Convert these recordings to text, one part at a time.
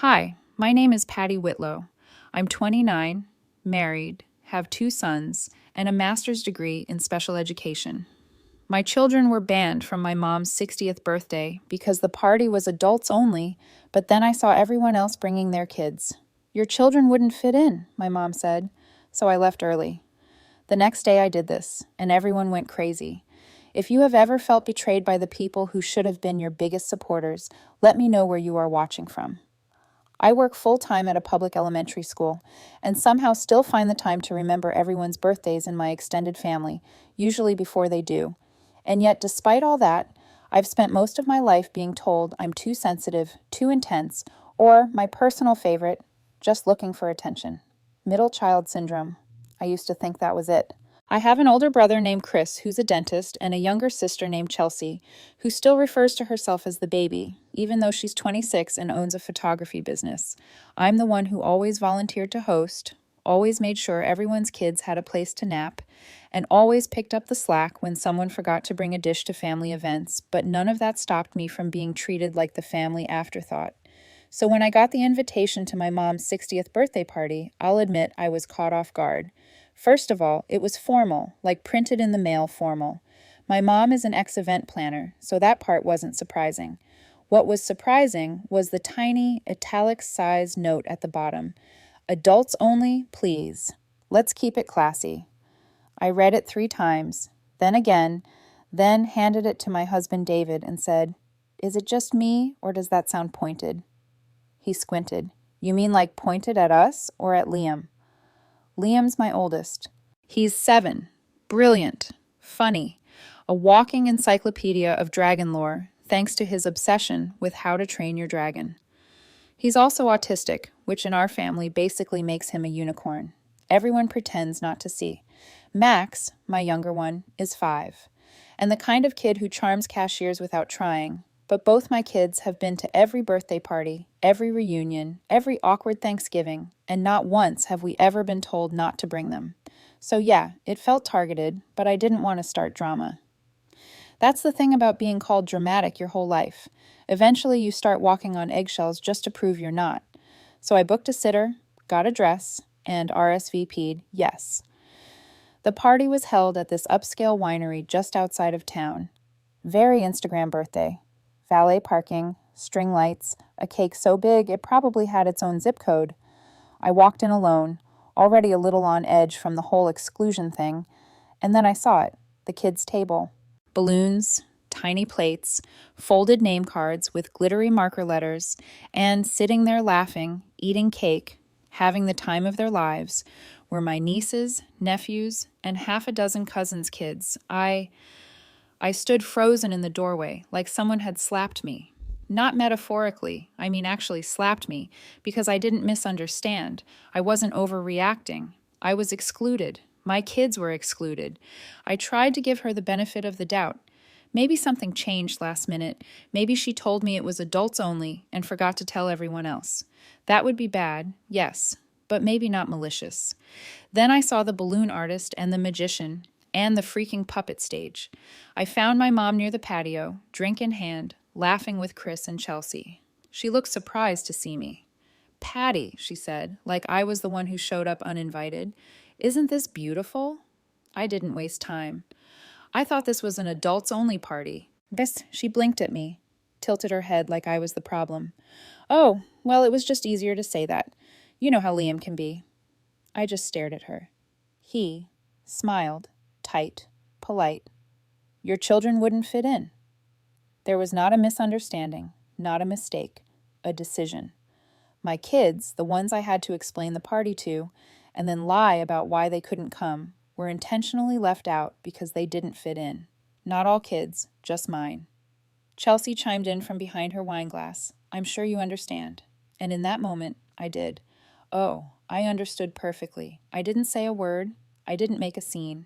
Hi, my name is Patty Whitlow. I'm 29, married, have 2 sons, and a master's degree in special education. My children were banned from my mom's 60th birthday because the party was adults only, but then I saw everyone else bringing their kids. Your children wouldn't fit in, my mom said, so I left early. The next day I did this, and everyone went crazy. If you have ever felt betrayed by the people who should have been your biggest supporters, let me know where you are watching from. I work full-time at a public elementary school and somehow still find the time to remember everyone's birthdays in my extended family, usually before they do. And yet, despite all that, I've spent most of my life being told I'm too sensitive, too intense, or, my personal favorite, just looking for attention. Middle child syndrome. I used to think that was it. I have an older brother named Chris, who's a dentist, and a younger sister named Chelsea, who still refers to herself as the baby, even though she's 26 and owns a photography business. I'm the one who always volunteered to host, always made sure everyone's kids had a place to nap, and always picked up the slack when someone forgot to bring a dish to family events, but none of that stopped me from being treated like the family afterthought. So when I got the invitation to my mom's 60th birthday party, I'll admit I was caught off guard. First of all, it was formal, like printed in the mail formal. My mom is an ex-event planner, so that part wasn't surprising. What was surprising was the tiny, italic-sized note at the bottom. Adults only, please. Let's keep it classy. I read it 3 times, then again, then handed it to my husband David and said, "Is it just me, or does that sound pointed?" He squinted. "You mean like pointed at us or at Liam?" Liam's my oldest. He's 7, brilliant, funny, a walking encyclopedia of dragon lore, thanks to his obsession with How to Train Your Dragon. He's also autistic, which in our family basically makes him a unicorn. Everyone pretends not to see. Max, my younger one, is 5, and the kind of kid who charms cashiers without trying. But both my kids have been to every birthday party, every reunion, every awkward Thanksgiving, and not once have we ever been told not to bring them. So yeah, it felt targeted, but I didn't want to start drama. That's the thing about being called dramatic your whole life. Eventually you start walking on eggshells just to prove you're not. So I booked a sitter, got a dress, and RSVP'd yes. The party was held at this upscale winery just outside of town. Very Instagram birthday. Valet parking, string lights, a cake so big it probably had its own zip code. I walked in alone, already a little on edge from the whole exclusion thing, and then I saw it, the kids' table. Balloons, tiny plates, folded name cards with glittery marker letters, and sitting there laughing, eating cake, having the time of their lives, were my nieces, nephews, and half a dozen cousins' kids. I stood frozen in the doorway, like someone had slapped me. Not metaphorically, I mean actually slapped me, because I didn't misunderstand. I wasn't overreacting. I was excluded. My kids were excluded. I tried to give her the benefit of the doubt. Maybe something changed last minute. Maybe she told me it was adults only and forgot to tell everyone else. That would be bad, yes, but maybe not malicious. Then I saw the balloon artist and the magician, and the freaking puppet stage. I found my mom near the patio, drink in hand, laughing with Chris and Chelsea. She looked surprised to see me. "Patty," she said, like I was the one who showed up uninvited. "Isn't this beautiful?" I didn't waste time. I thought this was an adults-only party. Bess, she blinked at me, tilted her head like I was the problem. "Oh, well, it was just easier to say that. You know how Liam can be." I just stared at her. He smiled. Tight, polite. "Your children wouldn't fit in." There was not a misunderstanding, not a mistake, a decision. My kids, the ones I had to explain the party to, and then lie about why they couldn't come, were intentionally left out because they didn't fit in. Not all kids, just mine. Chelsea chimed in from behind her wine glass. "I'm sure you understand." And in that moment, I did. Oh, I understood perfectly. I didn't say a word. I didn't make a scene.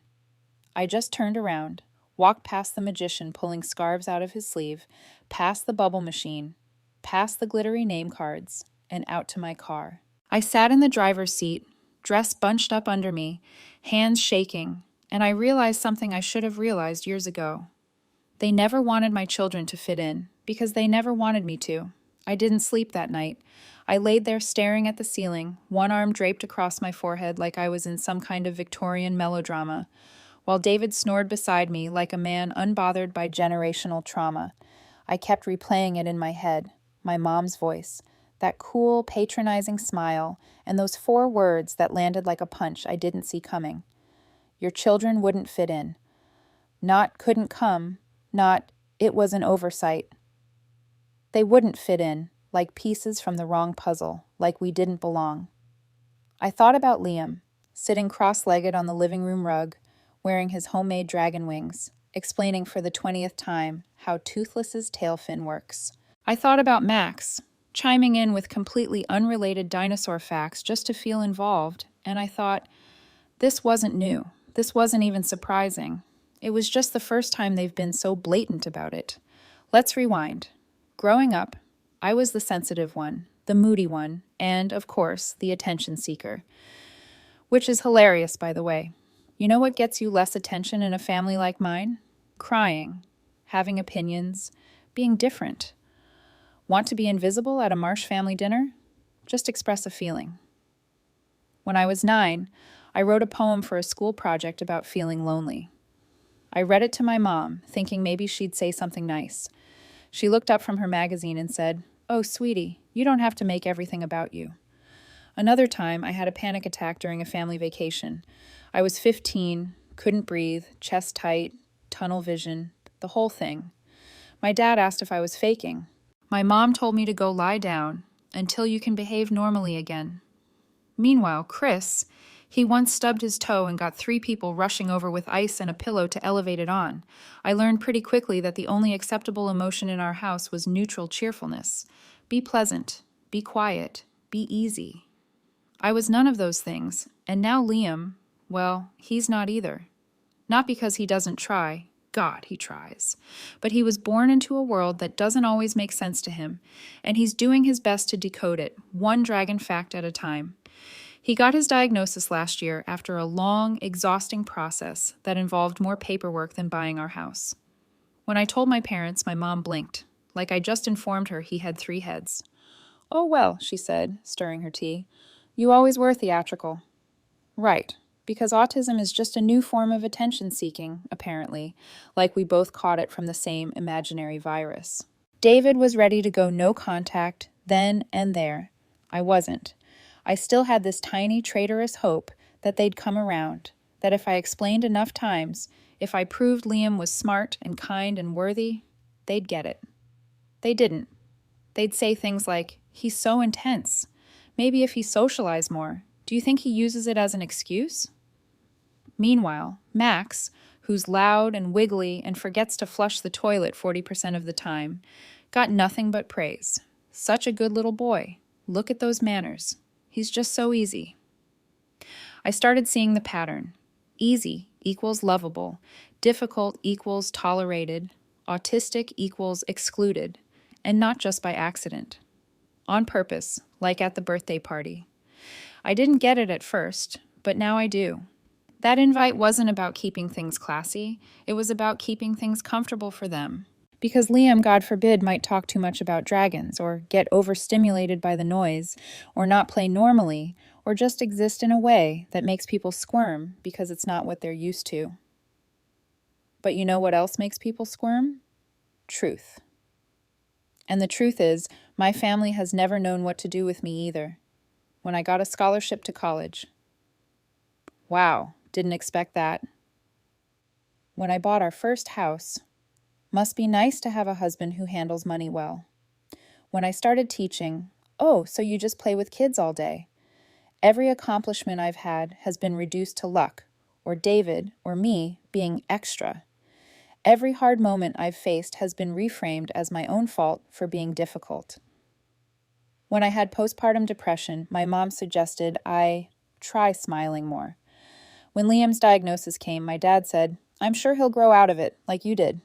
I just turned around, walked past the magician pulling scarves out of his sleeve, past the bubble machine, past the glittery name cards, and out to my car. I sat in the driver's seat, dress bunched up under me, hands shaking, and I realized something I should have realized years ago. They never wanted my children to fit in, because they never wanted me to. I didn't sleep that night. I laid there staring at the ceiling, one arm draped across my forehead like I was in some kind of Victorian melodrama, while David snored beside me like a man unbothered by generational trauma. I kept replaying it in my head, my mom's voice, that cool, patronizing smile, and those 4 words that landed like a punch I didn't see coming. Your children wouldn't fit in. Not couldn't come, not it was an oversight. They wouldn't fit in, like pieces from the wrong puzzle, like we didn't belong. I thought about Liam, sitting cross-legged on the living room rug, wearing his homemade dragon wings, explaining for the 20th time how Toothless's tail fin works. I thought about Max, chiming in with completely unrelated dinosaur facts just to feel involved, and I thought, this wasn't new. This wasn't even surprising. It was just the first time they've been so blatant about it. Let's rewind. Growing up, I was the sensitive one, the moody one, and, of course, the attention seeker. Which is hilarious, by the way. You know what gets you less attention in a family like mine? Crying, having opinions, being different. Want to be invisible at a Marsh family dinner? Just express a feeling. When I was 9, I wrote a poem for a school project about feeling lonely. I read it to my mom, thinking maybe she'd say something nice. She looked up from her magazine and said, "Oh, sweetie, you don't have to make everything about you." Another time, I had a panic attack during a family vacation. I was 15, couldn't breathe, chest tight, tunnel vision, the whole thing. My dad asked if I was faking. My mom told me to go lie down until you can behave normally again. Meanwhile, Chris, he once stubbed his toe and got 3 people rushing over with ice and a pillow to elevate it on. I learned pretty quickly that the only acceptable emotion in our house was neutral cheerfulness. Be pleasant, be quiet, be easy. I was none of those things, and now Liam, well, he's not either. Not because he doesn't try. God, he tries. But he was born into a world that doesn't always make sense to him, and he's doing his best to decode it, one dragon fact at a time. He got his diagnosis last year after a long, exhausting process that involved more paperwork than buying our house. When I told my parents, my mom blinked, like I just informed her he had 3 heads. "Oh, well," she said, stirring her tea, "you always were theatrical." Right, because autism is just a new form of attention-seeking, apparently, like we both caught it from the same imaginary virus. David was ready to go no contact, then and there. I wasn't. I still had this tiny, traitorous hope that they'd come around, that if I explained enough times, if I proved Liam was smart and kind and worthy, they'd get it. They didn't. They'd say things like, "He's so intense. Maybe if he socialized more. Do you think he uses it as an excuse?" Meanwhile, Max, who's loud and wiggly and forgets to flush the toilet 40% of the time, got nothing but praise. Such a good little boy. Look at those manners. He's just so easy. I started seeing the pattern. Easy equals lovable. Difficult equals tolerated. Autistic equals excluded. And not just by accident. On purpose, like at the birthday party. I didn't get it at first, but now I do. That invite wasn't about keeping things classy. It was about keeping things comfortable for them. Because Liam, God forbid, might talk too much about dragons, or get overstimulated by the noise, or not play normally, or just exist in a way that makes people squirm because it's not what they're used to. But you know what else makes people squirm? Truth. And the truth is, my family has never known what to do with me either. When I got a scholarship to college. Wow, didn't expect that. When I bought our first house. Must be nice to have a husband who handles money well. When I started teaching, oh, so you just play with kids all day. Every accomplishment I've had has been reduced to luck, or David, or me, being extra. Every hard moment I've faced has been reframed as my own fault for being difficult. When I had postpartum depression, my mom suggested I try smiling more. When Liam's diagnosis came, my dad said, "I'm sure he'll grow out of it, like you did."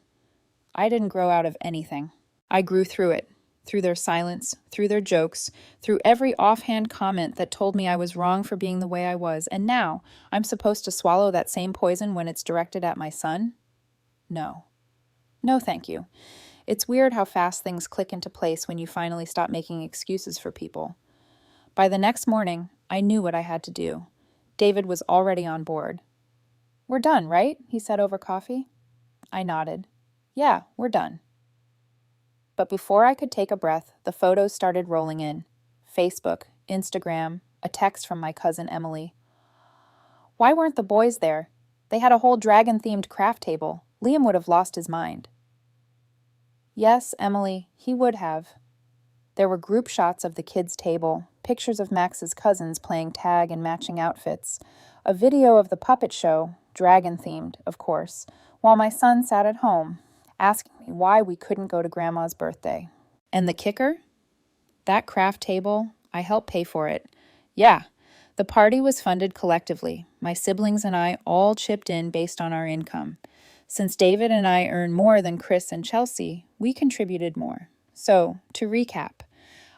I didn't grow out of anything. I grew through it, through their silence, through their jokes, through every offhand comment that told me I was wrong for being the way I was, and now I'm supposed to swallow that same poison when it's directed at my son? No. No, thank you. It's weird how fast things click into place when you finally stop making excuses for people. By the next morning, I knew what I had to do. David was already on board. "We're done, right?" he said over coffee. I nodded. "Yeah, we're done." But before I could take a breath, the photos started rolling in. Facebook, Instagram, a text from my cousin Emily. "Why weren't the boys there? They had a whole dragon-themed craft table. Liam would have lost his mind." Yes, Emily, he would have. There were group shots of the kids' table, pictures of Max's cousins playing tag in matching outfits, a video of the puppet show, dragon-themed, of course, while my son sat at home, asking me why we couldn't go to Grandma's birthday. And the kicker? That craft table, I helped pay for it. Yeah, the party was funded collectively. My siblings and I all chipped in based on our income. Since David and I earn more than Chris and Chelsea, we contributed more. So, to recap,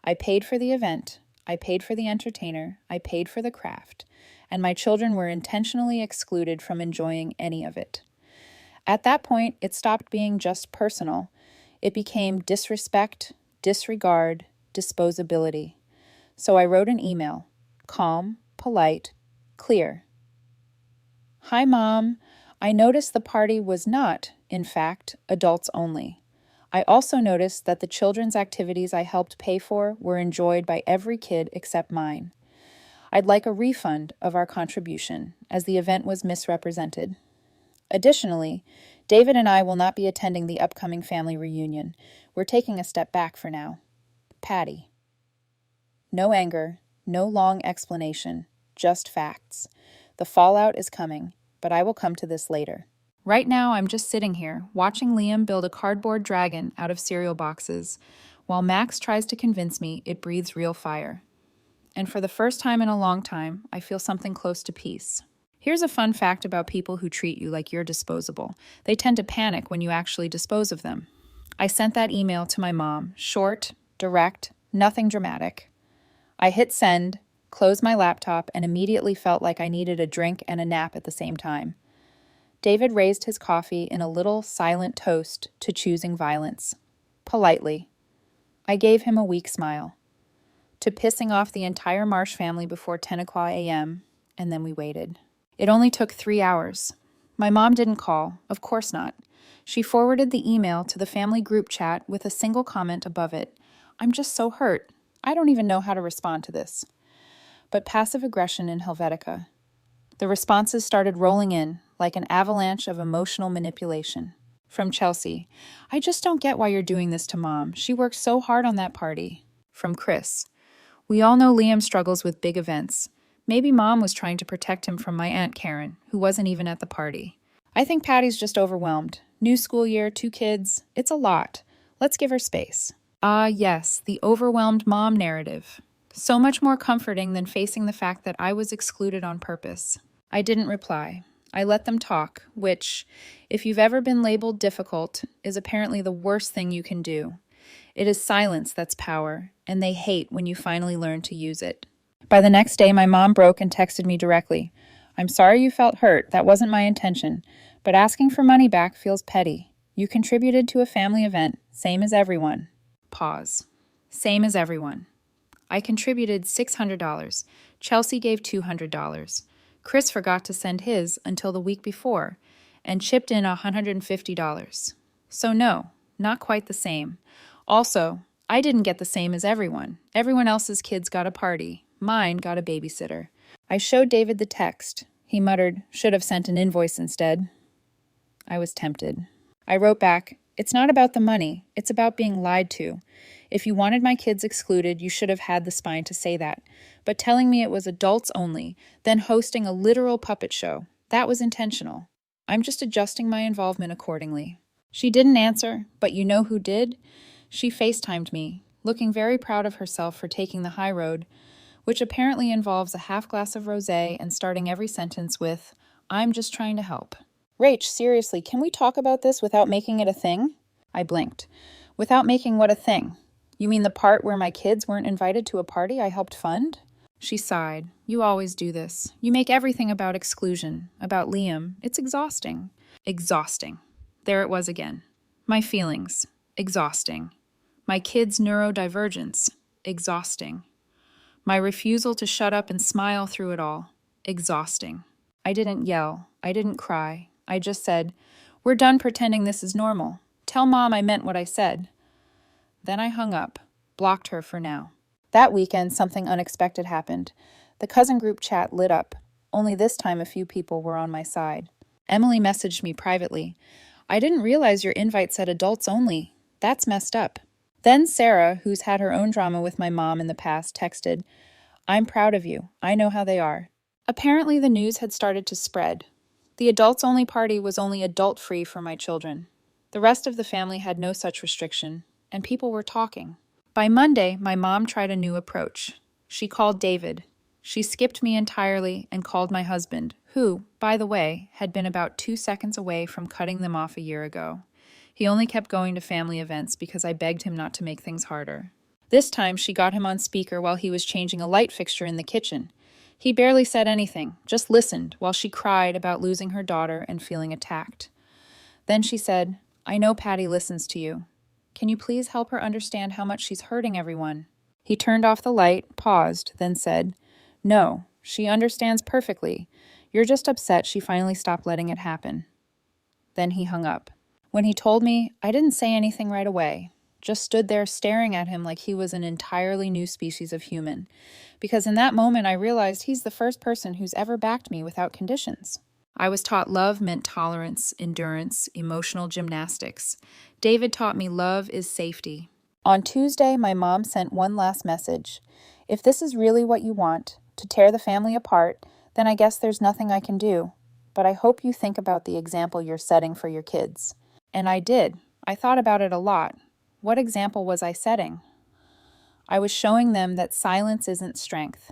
I paid for the event, I paid for the entertainer, I paid for the craft, and my children were intentionally excluded from enjoying any of it. At that point, it stopped being just personal. It became disrespect, disregard, disposability. So I wrote an email, calm, polite, clear. "Hi, Mom. I noticed the party was not, in fact, adults only. I also noticed that the children's activities I helped pay for were enjoyed by every kid except mine. I'd like a refund of our contribution, as the event was misrepresented. Additionally, David and I will not be attending the upcoming family reunion. We're taking a step back for now. Patty." No anger, no long explanation, just facts. The fallout is coming, but I will come to this later. Right now, I'm just sitting here, watching Liam build a cardboard dragon out of cereal boxes, while Max tries to convince me it breathes real fire. And for the first time in a long time, I feel something close to peace. Here's a fun fact about people who treat you like you're disposable. They tend to panic when you actually dispose of them. I sent that email to my mom, short, direct, nothing dramatic. I hit send, closed my laptop, and immediately felt like I needed a drink and a nap at the same time. David raised his coffee in a little silent toast to choosing violence. Politely. I gave him a weak smile. To pissing off the entire Marsh family before 10 o'clock a.m., and then we waited. It only took 3 hours. My mom didn't call, of course not. She forwarded the email to the family group chat with a single comment above it. "I'm just so hurt. I don't even know how to respond to this." But passive aggression in Helvetica. The responses started rolling in, like an avalanche of emotional manipulation. From Chelsea, "I just don't get why you're doing this to Mom. She worked so hard on that party." From Chris, "We all know Liam struggles with big events. Maybe Mom was trying to protect him from my Aunt Karen, who wasn't even at the party. I think Patty's just overwhelmed. New school year, 2 kids. It's a lot. Let's give her space." Ah, yes, the overwhelmed mom narrative. So much more comforting than facing the fact that I was excluded on purpose. I didn't reply. I let them talk, which, if you've ever been labeled difficult, is apparently the worst thing you can do. It is silence that's power, and they hate when you finally learn to use it. By the next day, my mom broke and texted me directly. "I'm sorry you felt hurt. That wasn't my intention. But asking for money back feels petty. You contributed to a family event, same as everyone." Pause. Same as everyone. I contributed $600. Chelsea gave $200. Chris forgot to send his until the week before and chipped in $150. So no, not quite the same. Also, I didn't get the same as everyone. Everyone else's kids got a party. Mine got a babysitter. I showed David the text. He muttered, "Should have sent an invoice instead." I was tempted. I wrote back, "It's not about the money. It's about being lied to. If you wanted my kids excluded, you should have had the spine to say that. But telling me it was adults only, then hosting a literal puppet show, that was intentional. I'm just adjusting my involvement accordingly." She didn't answer, but you know who did? She FaceTimed me, looking very proud of herself for taking the high road, which apparently involves a half glass of rosé and starting every sentence with, "I'm just trying to help." "Rach, seriously, can we talk about this without making it a thing?" I blinked. "Without making what a thing? You mean the part where my kids weren't invited to a party I helped fund?" She sighed. "You always do this. You make everything about exclusion, about Liam. It's exhausting." Exhausting. There it was again. My feelings. Exhausting. My kids' neurodivergence. Exhausting. My refusal to shut up and smile through it all. Exhausting. I didn't yell. I didn't cry. I just said, "We're done pretending this is normal. Tell Mom I meant what I said." Then I hung up, blocked her for now. That weekend, something unexpected happened. The cousin group chat lit up. Only this time a few people were on my side. Emily messaged me privately. "I didn't realize your invite said adults only. That's messed up." Then Sarah, who's had her own drama with my mom in the past, texted, "I'm proud of you. I know how they are." Apparently the news had started to spread. The adults-only party was only adult-free for my children. The rest of the family had no such restriction, and people were talking. By Monday, my mom tried a new approach. She called David. She skipped me entirely and called my husband, who, by the way, had been about 2 seconds away from cutting them off a year ago. He only kept going to family events because I begged him not to make things harder. This time, she got him on speaker while he was changing a light fixture in the kitchen. He barely said anything, just listened while she cried about losing her daughter and feeling attacked. Then she said, "I know Patty listens to you. Can you please help her understand how much she's hurting everyone?" He turned off the light, paused, then said, "No, she understands perfectly. You're just upset she finally stopped letting it happen." Then he hung up. When he told me, I didn't say anything right away, just stood there staring at him like he was an entirely new species of human. Because in that moment I realized he's the first person who's ever backed me without conditions. I was taught love meant tolerance, endurance, emotional gymnastics. David taught me love is safety. On Tuesday, my mom sent one last message. "If this is really what you want, to tear the family apart, then I guess there's nothing I can do. But I hope you think about the example you're setting for your kids." And I did. I thought about it a lot. What example was I setting? I was showing them that silence isn't strength,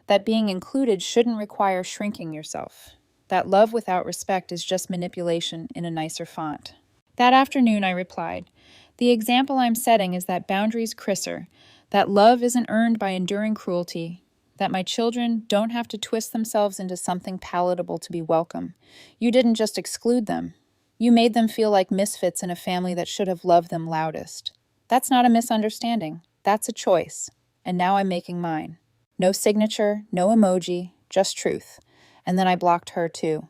that being included shouldn't require shrinking yourself, that love without respect is just manipulation in a nicer font. That afternoon I replied, "The example I'm setting is that boundaries crisser, that love isn't earned by enduring cruelty, that my children don't have to twist themselves into something palatable to be welcome. You didn't just exclude them. You made them feel like misfits in a family that should have loved them loudest. That's not a misunderstanding. That's a choice. And now I'm making mine. No signature, no emoji, just truth." And then I blocked her too.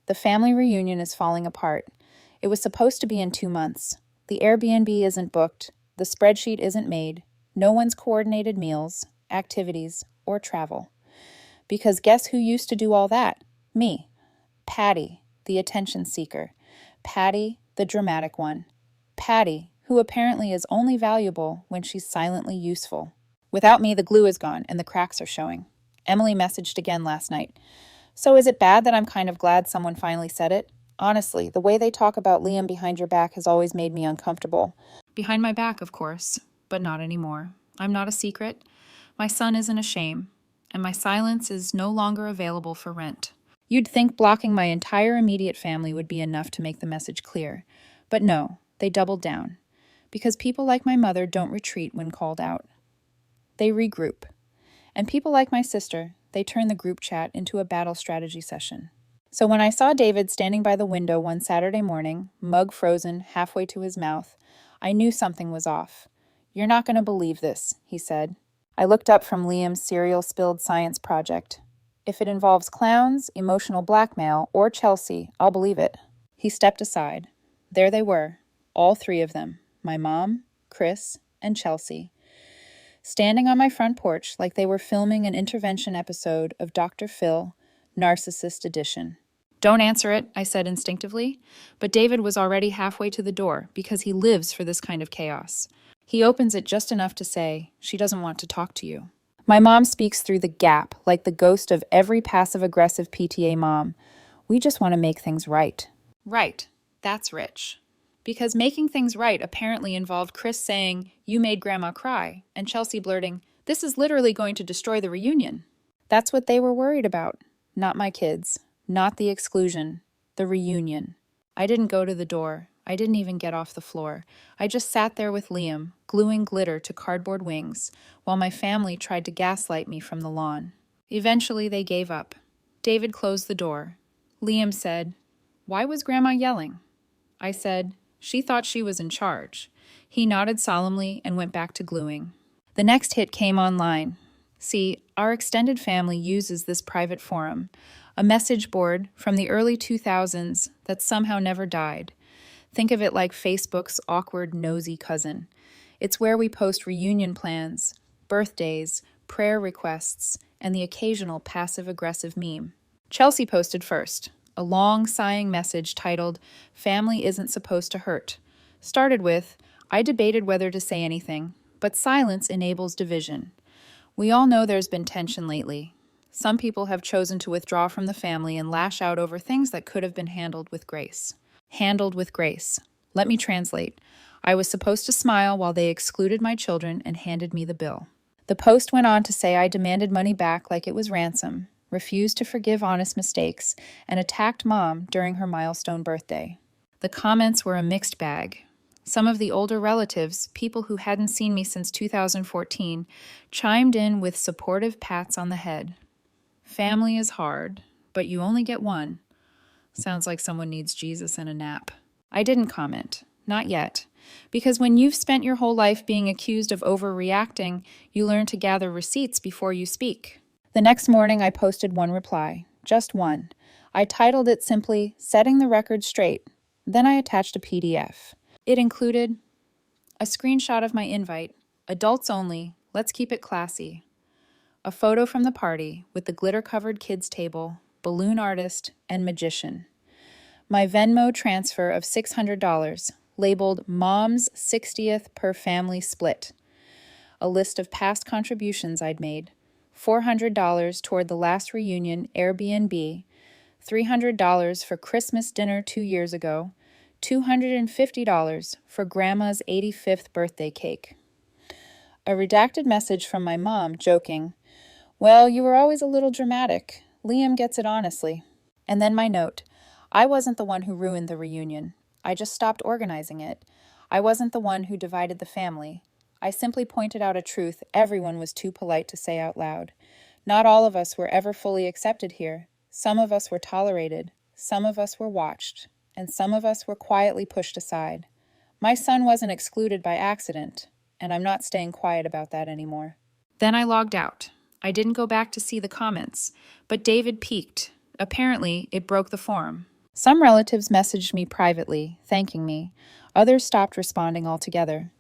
The family reunion is falling apart. It was supposed to be in 2 months. The Airbnb isn't booked. The spreadsheet isn't made. No one's coordinated meals, activities, or travel. Because guess who used to do all that? Me. Patty, the attention seeker. Patty, the dramatic one. Patty, who apparently is only valuable when she's silently useful. Without me, the glue is gone and the cracks are showing. Emily messaged again last night. "So is it bad that I'm kind of glad someone finally said it? Honestly, the way they talk about Liam behind your back has always made me uncomfortable." Behind my back, of course, but not anymore. I'm not a secret. My son isn't a shame, and my silence is no longer available for rent. You'd think blocking my entire immediate family would be enough to make the message clear. But no, they doubled down. Because people like my mother don't retreat when called out. They regroup. And people like my sister, they turn the group chat into a battle strategy session. So when I saw David standing by the window one Saturday morning, mug frozen halfway to his mouth, I knew something was off. "You're not going to believe this," he said. I looked up from Liam's cereal-spilled science project. "If it involves clowns, emotional blackmail, or Chelsea, I'll believe it." He stepped aside. There they were, all 3 of them, my mom, Chris, and Chelsea, standing on my front porch like they were filming an intervention episode of Dr. Phil, Narcissist Edition. "Don't answer it," I said instinctively, but David was already halfway to the door because he lives for this kind of chaos. He opens it just enough to say, "She doesn't want to talk to you." My mom speaks through the gap like the ghost of every passive-aggressive PTA mom. "We just want to make things right." Right. That's rich. Because making things right apparently involved Chris saying, "You made Grandma cry," and Chelsea blurting, "This is literally going to destroy the reunion." That's what they were worried about. Not my kids. Not the exclusion. The reunion. I didn't go to the door. I didn't even get off the floor. I just sat there with Liam, gluing glitter to cardboard wings, while my family tried to gaslight me from the lawn. Eventually, they gave up. David closed the door. Liam said, "Why was Grandma yelling?" I said, "She thought she was in charge." He nodded solemnly and went back to gluing. The next hit came online. See, our extended family uses this private forum, a message board from the early 2000s that somehow never died. Think of it like Facebook's awkward, nosy cousin. It's where we post reunion plans, birthdays, prayer requests, and the occasional passive-aggressive meme. Chelsea posted first, a long, sighing message titled, "Family Isn't Supposed to Hurt." Started with, "I debated whether to say anything, but silence enables division." We all know there's been tension lately. Some people have chosen to withdraw from the family and lash out over things that could have been handled with grace. Handled with grace. Let me translate. I was supposed to smile while they excluded my children and handed me the bill. The post went on to say I demanded money back like it was ransom, refused to forgive honest mistakes, and attacked Mom during her milestone birthday. The comments were a mixed bag. Some of the older relatives, people who hadn't seen me since 2014, chimed in with supportive pats on the head. Family is hard, but you only get one. Sounds like someone needs Jesus and a nap. I didn't comment. Not yet. Because when you've spent your whole life being accused of overreacting, you learn to gather receipts before you speak. The next morning, I posted one reply. Just one. I titled it simply, "Setting the Record Straight." Then I attached a PDF. It included a screenshot of my invite, adults only, let's keep it classy, a photo from the party with the glitter-covered kids' table, balloon artist, and magician, my Venmo transfer of $600, labeled Mom's 60th per family split, a list of past contributions I'd made, $400 toward the last reunion Airbnb, $300 for Christmas dinner 2 years ago, $250 for Grandma's 85th birthday cake. A redacted message from my mom, joking, "Well, you were always a little dramatic. Liam gets it honestly." And then my note, I wasn't the one who ruined the reunion. I just stopped organizing it. I wasn't the one who divided the family. I simply pointed out a truth everyone was too polite to say out loud. Not all of us were ever fully accepted here. Some of us were tolerated. Some of us were watched. And some of us were quietly pushed aside. My son wasn't excluded by accident, and I'm not staying quiet about that anymore. Then I logged out. I didn't go back to see the comments, but David peeked. Apparently, it broke the forum. Some relatives messaged me privately, thanking me. Others stopped responding altogether.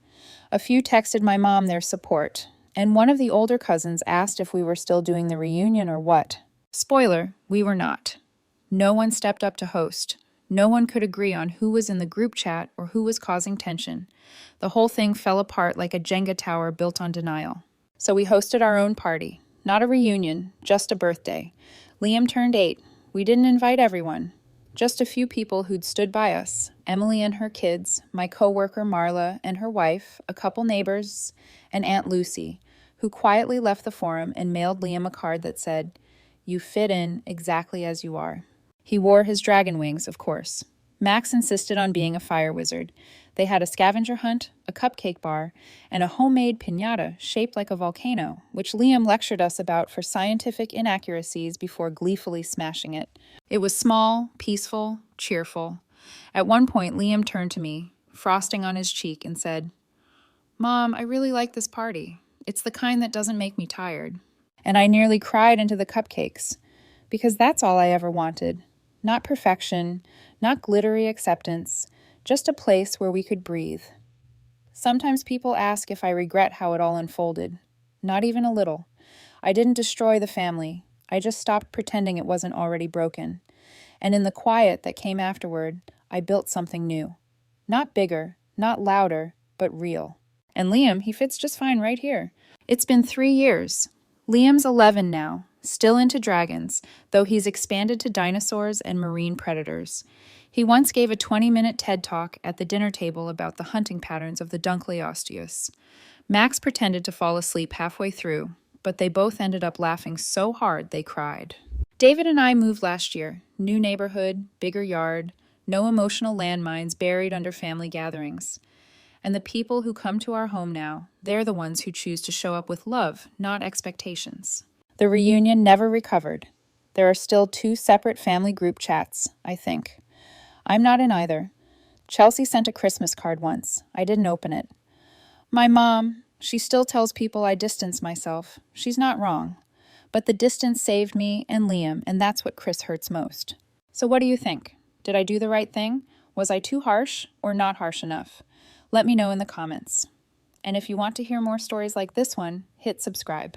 A few texted my mom their support, and one of the older cousins asked if we were still doing the reunion or what. Spoiler, we were not. No one stepped up to host. No one could agree on who was in the group chat or who was causing tension. The whole thing fell apart like a Jenga tower built on denial. So we hosted our own party. Not a reunion, just a birthday. Liam turned 8. We didn't invite everyone. Just a few people who'd stood by us. Emily and her kids, my coworker Marla and her wife, a couple neighbors, and Aunt Lucy, who quietly left the forum and mailed Liam a card that said, "You fit in exactly as you are." He wore his dragon wings, of course. Max insisted on being a fire wizard. They had a scavenger hunt, a cupcake bar, and a homemade piñata shaped like a volcano, which Liam lectured us about for scientific inaccuracies before gleefully smashing it. It was small, peaceful, cheerful. At one point, Liam turned to me, frosting on his cheek, and said, "Mom, I really like this party. It's the kind that doesn't make me tired." And I nearly cried into the cupcakes, because that's all I ever wanted. Not perfection, not glittery acceptance, just a place where we could breathe. Sometimes people ask if I regret how it all unfolded. Not even a little. I didn't destroy the family. I just stopped pretending it wasn't already broken. And in the quiet that came afterward, I built something new. Not bigger, not louder, but real. And Liam, he fits just fine right here. It's been 3 years. Liam's 11 now. Still into dragons, though he's expanded to dinosaurs and marine predators. He once gave a 20-minute TED Talk at the dinner table about the hunting patterns of the Dunkleosteus. Max pretended to fall asleep halfway through, but they both ended up laughing so hard they cried. David and I moved last year. New neighborhood, bigger yard, no emotional landmines buried under family gatherings. And the people who come to our home now, they're the ones who choose to show up with love, not expectations. The reunion never recovered. There are still 2 separate family group chats, I think. I'm not in either. Chelsea sent a Christmas card once. I didn't open it. My mom, She still tells people I distance myself. She's not wrong. But the distance saved me and Liam, and that's what Chris hurts most. So what do you think? Did I do the right thing? Was I too harsh or not harsh enough? Let me know in the comments. And if you want to hear more stories like this one, hit subscribe.